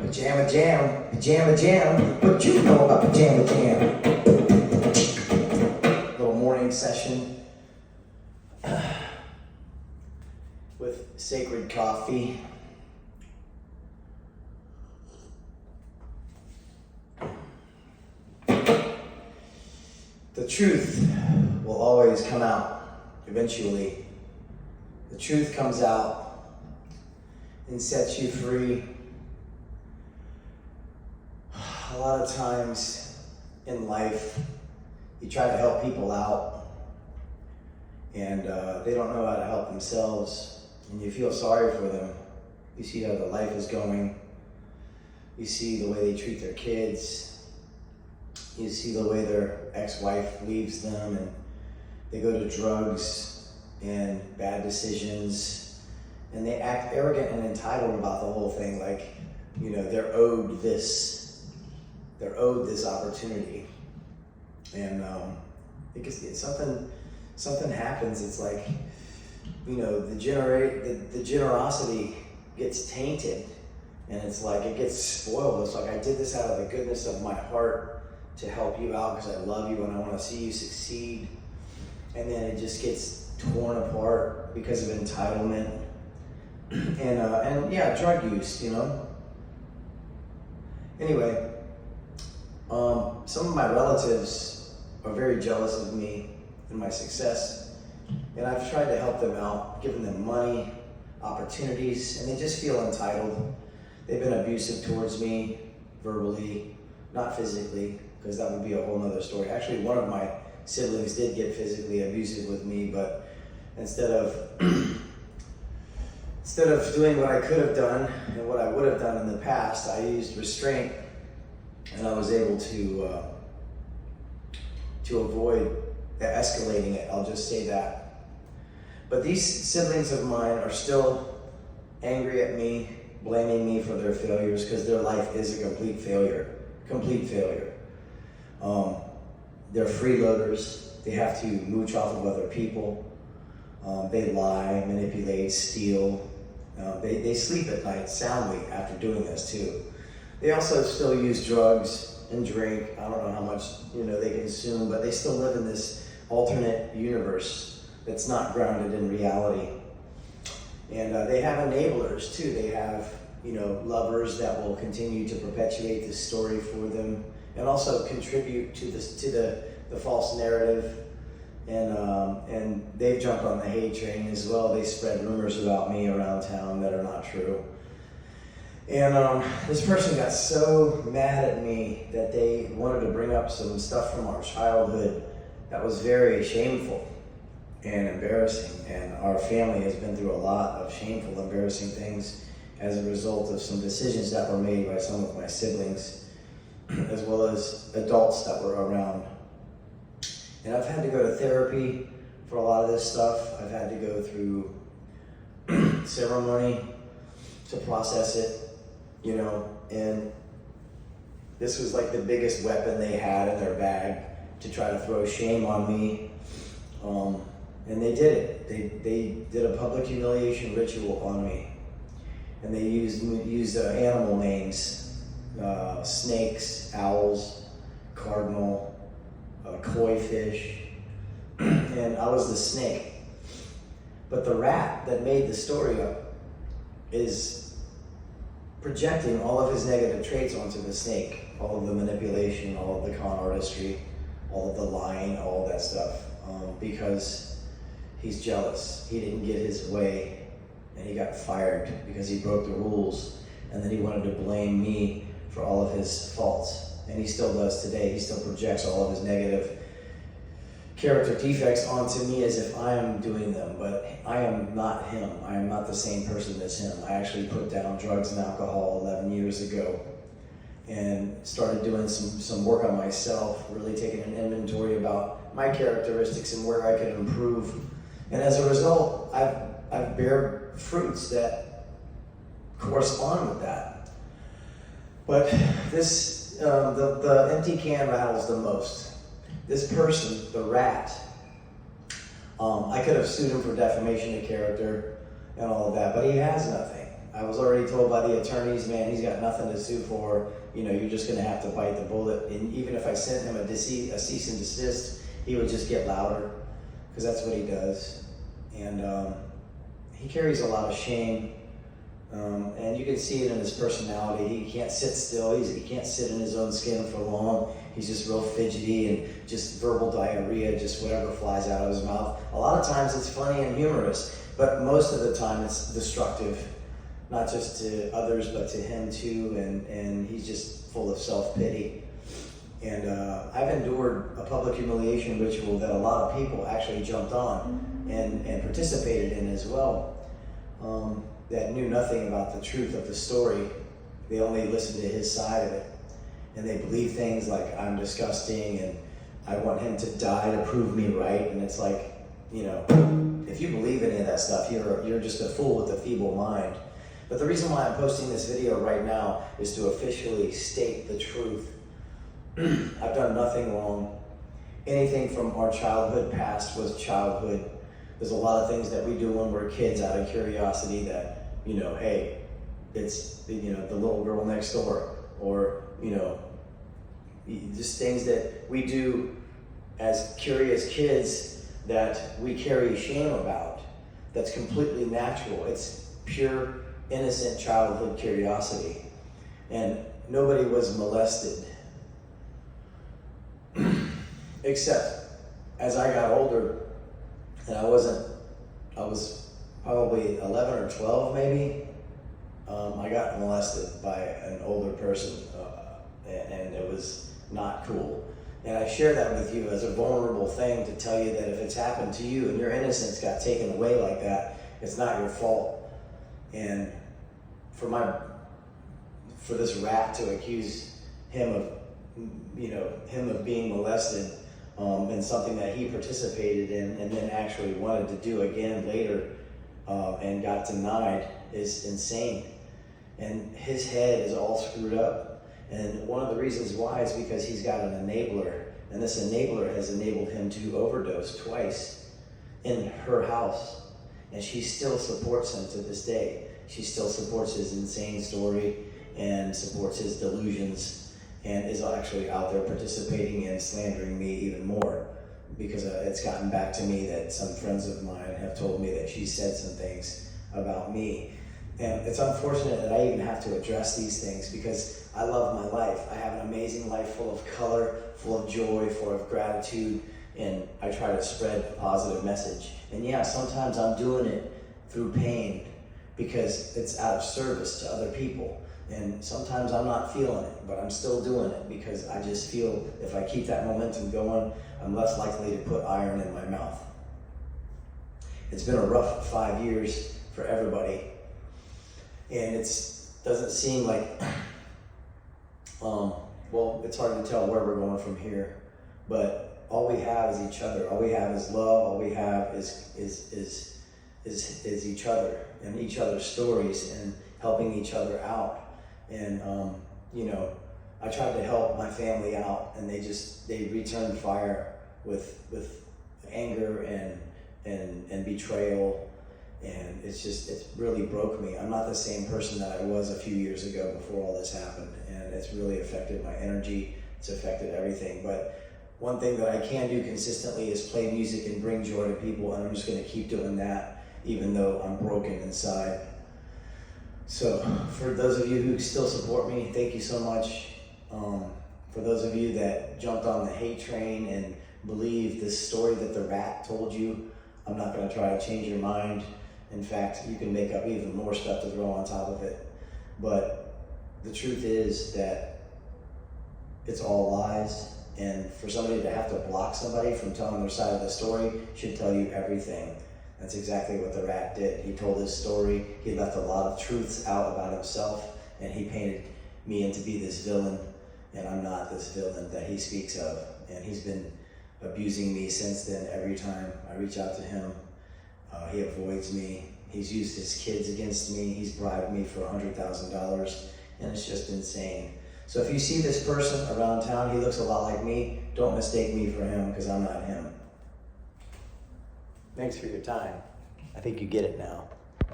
Pajama Jam, Pajama Jam. What you know about Pajama Jam? Little morning session with sacred coffee. The truth will always come out eventually. The truth comes out and sets you free. A lot of times in life, you try to help people out and they don't know how to help themselves, and you feel sorry for them. You see how their life is going. You see the way they treat their kids. You see the way their ex-wife leaves them and they go to drugs and bad decisions, and they act arrogant and entitled about the whole thing, like, you know, they're owed this opportunity. And because something happens, it's like, you know, the generosity gets tainted, and it's like it gets spoiled. It's like, I did this out of the goodness of my heart to help you out because I love you and I want to see you succeed, and then it just gets torn apart because of entitlement and yeah, drug use, you know. Anyway, some of my relatives are very jealous of me and my success, and I've tried to help them out, giving them money, opportunities, and they just feel entitled. They've been abusive towards me, verbally, not physically, because that would be a whole nother story. Actually, one of my siblings did get physically abusive with me, but instead of doing what I could have done and what I would have done in the past, I used restraint, and I was able to avoid escalating it. I'll just say that. But these siblings of mine are still angry at me, blaming me for their failures, because their life is a complete failure. They're freeloaders. They have to mooch off of other people. They lie, manipulate, steal. They sleep at night soundly after doing this too. They also still use drugs and drink. I don't know how much, you know, they consume, but they still live in this alternate universe that's not grounded in reality. And they have enablers too. They have, you know, lovers that will continue to perpetuate this story for them, and also contribute to the false narrative. And they've jumped on the hate train as well. They spread rumors about me around town that are not true. And this person got so mad at me that they wanted to bring up some stuff from our childhood that was very shameful and embarrassing. And our family has been through a lot of shameful, embarrassing things as a result of some decisions that were made by some of my siblings, as well as adults that were around. And I've had to go to therapy for a lot of this stuff. I've had to go through ceremony to process it, you know, and this was like the biggest weapon they had in their bag to try to throw shame on me. And they did it. They did a public humiliation ritual on me. And they used animal names, snakes, owls, cardinal, koi fish, and I was the snake. But the rat that made the story up is projecting all of his negative traits onto the snake, all of the manipulation, all of the con artistry, all of the lying, all of that stuff, because he's jealous. He didn't get his way, and he got fired because he broke the rules, and then he wanted to blame me for all of his faults. And he still does today. He still projects all of his negative character defects onto me as if I am doing them, but I am not him. I am not the same person as him. I actually put down drugs and alcohol 11 years ago and started doing some work on myself, really taking an inventory about my characteristics and where I could improve. And as a result, I've bear fruits that correspond with that. But this, the empty can rattles the most. This person, the rat, I could have sued him for defamation of character and all of that, but he has nothing. I was already told by the attorneys, man, he's got nothing to sue for. You know, you're just gonna have to bite the bullet. And even if I sent him a cease and desist, he would just get louder, because that's what he does. And he carries a lot of shame. And you can see it in his personality. He can't sit still. He can't sit in his own skin for long. He's just real fidgety and just verbal diarrhea, just whatever flies out of his mouth. A lot of times it's funny and humorous, but most of the time it's destructive, not just to others, but to him too. And he's just full of self-pity. And I've endured a public humiliation ritual that a lot of people actually jumped on and participated in as well. That knew nothing about the truth of the story. They only listened to his side of it. And they believe things like, I'm disgusting and I want him to die to prove me right. And it's like, you know, if you believe any of that stuff, you're just a fool with a feeble mind. But the reason why I'm posting this video right now is to officially state the truth. I've done nothing wrong. Anything from our childhood past was childhood. There's a lot of things that we do when we're kids out of curiosity that, you know, hey, it's, you know, the little girl next door, or, you know, just things that we do as curious kids that we carry shame about. That's completely natural. It's pure, innocent childhood curiosity. And nobody was molested. Except as I got older, and I was probably 11 or 12 maybe, I got molested by an older person, and it was not cool. And I share that with you as a vulnerable thing to tell you that if it's happened to you and your innocence got taken away like that, it's not your fault. And for this rat to accuse him of, you know, him of being molested, and something that he participated in and then actually wanted to do again later, and got denied, is insane. And his head is all screwed up. And one of the reasons why is because he's got an enabler. And this enabler has enabled him to overdose twice in her house. And she still supports him to this day. She still supports his insane story and supports his delusions, and is actually out there participating and slandering me even more, because it's gotten back to me that some friends of mine have told me that she said some things about me. And it's unfortunate that I even have to address these things, because I love my life. I have an amazing life full of color, full of joy, full of gratitude, and I try to spread a positive message. And yeah, sometimes I'm doing it through pain because it's out of service to other people. And sometimes I'm not feeling it, but I'm still doing it because I just feel if I keep that momentum going, I'm less likely to put iron in my mouth. It's been a rough 5 years for everybody. And it doesn't seem like, well, it's hard to tell where we're going from here, but all we have is each other. All we have is love. All we have is each other and each other's stories and helping each other out. And, you know, I tried to help my family out, and they returned fire with anger and betrayal. And it really broke me. I'm not the same person that I was a few years ago before all this happened. And it's really affected my energy. It's affected everything. But one thing that I can do consistently is play music and bring joy to people. And I'm just going to keep doing that, even though I'm broken inside. So for those of you who still support me, thank you so much. For those of you that jumped on the hate train and believe this story that the rat told you, I'm not going to try to change your mind. In fact, you can make up even more stuff to throw on top of it. But the truth is that it's all lies. And for somebody to have to block somebody from telling their side of the story should tell you everything. That's exactly what the rat did. He told his story. He left a lot of truths out about himself, and he painted me in to be this villain, and I'm not this villain that he speaks of. And he's been abusing me since then. Every time I reach out to him, he avoids me. He's used his kids against me. He's bribed me for $100,000, and it's just insane. So if you see this person around town, he looks a lot like me, don't mistake me for him, because I'm not him. Thanks for your time. I think you get it now.